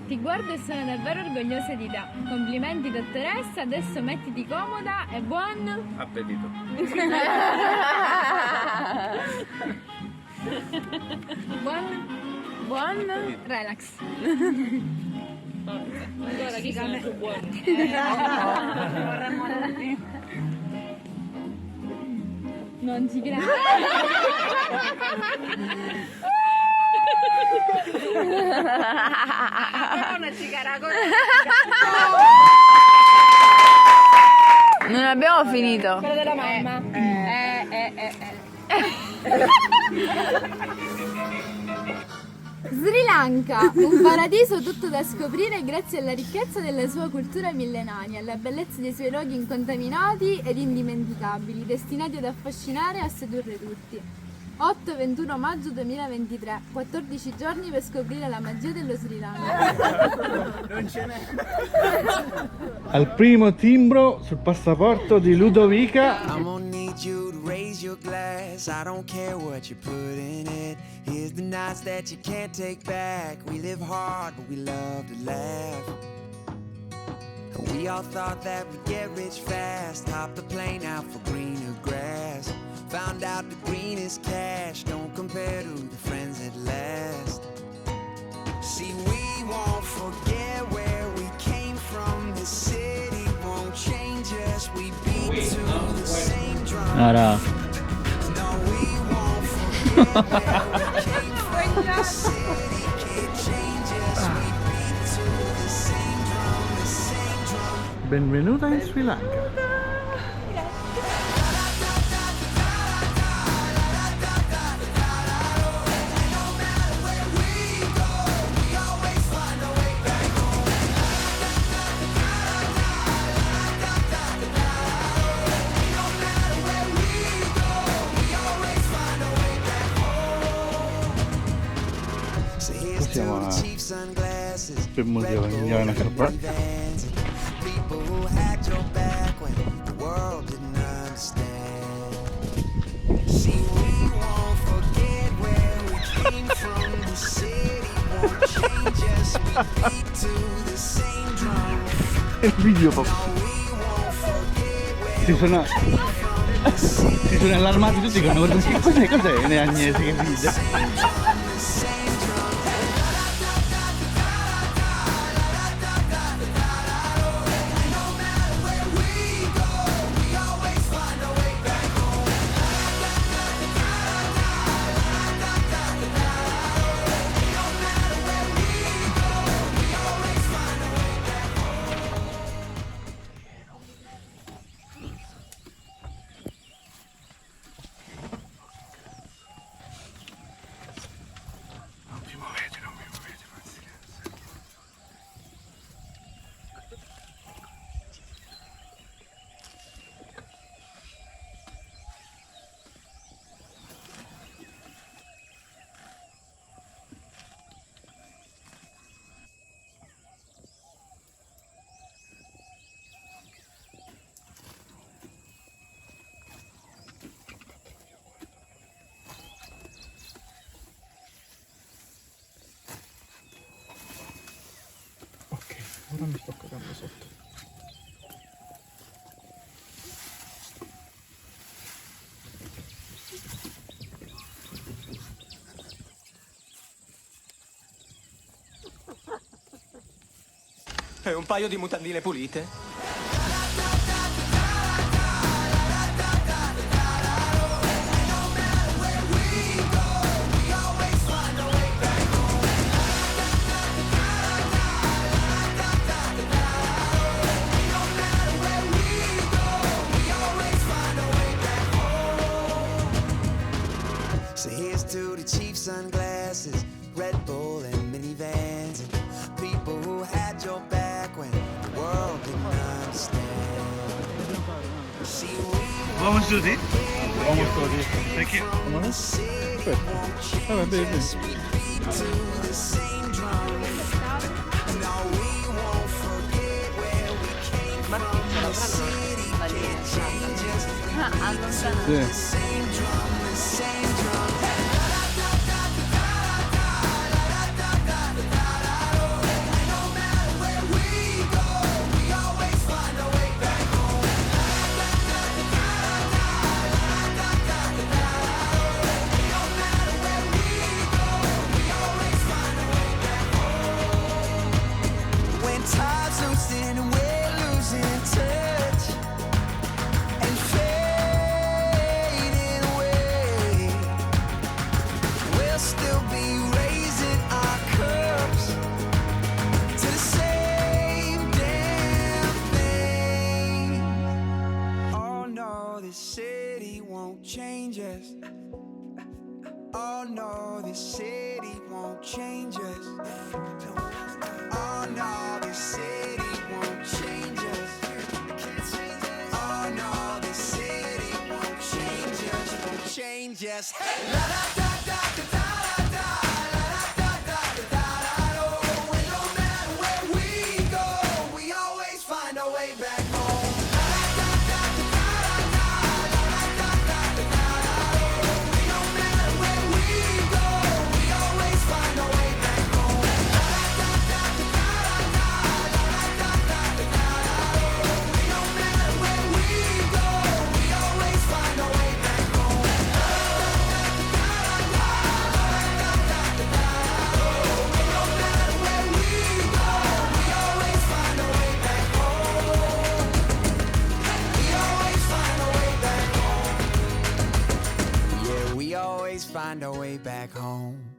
Ti guardo e sono davvero orgogliosa di te. Complimenti dottoressa, adesso mettiti comoda e buon appetito. buon relax. Allora chi sono più buoni? Non ci credo. Non abbiamo finito. Quello della mamma. Sri Lanka, un paradiso tutto da scoprire grazie alla ricchezza della sua cultura millenaria, alla bellezza dei suoi luoghi incontaminati ed indimenticabili, destinati ad affascinare e a sedurre tutti. 8-21 maggio 2023, 14 giorni per scoprire la magia dello Sri Lanka. Non ce n'è. Al primo timbro sul passaporto di Ludovica. I'm gonna need you to raise your glass. I don't care what you put in it. Here's the nights that you can't take back. We live hard, but we love to laugh. And we all thought that we'd get rich fast. Hopped the plane out for greener grass. Found out the greenest cash don't compare to the friends that last. See, we won't forget where we came from. This city won't change us. We beat to the same drum. Ara. No, we won't forget where we came from. This city can't change us. We beat to the same drum, the same drum. Benvenuta in Sri Lanka. Siamo per museo indiana Carpa. Il video si sono allarmati tutti che hanno guardato che cos'è le Agnese che ride. Ora mi sto cagando sotto. E un paio di mutandine pulite. So here's to the cheap sunglasses, Red Bull and minivans, and people who had your back when the world didn't understand. See, Vamos tutti? Vamos tutti. Perché? Aspetta. Vabbè, bene. Sì. us. Oh no, this city won't change us. Oh no, this city won't change us. Oh no, this city won't change us. Won't change us. Hey, la da da da da da da, la da da da da da da. Oh, and no matter where we go, we always find our way back home. We always find our way back home.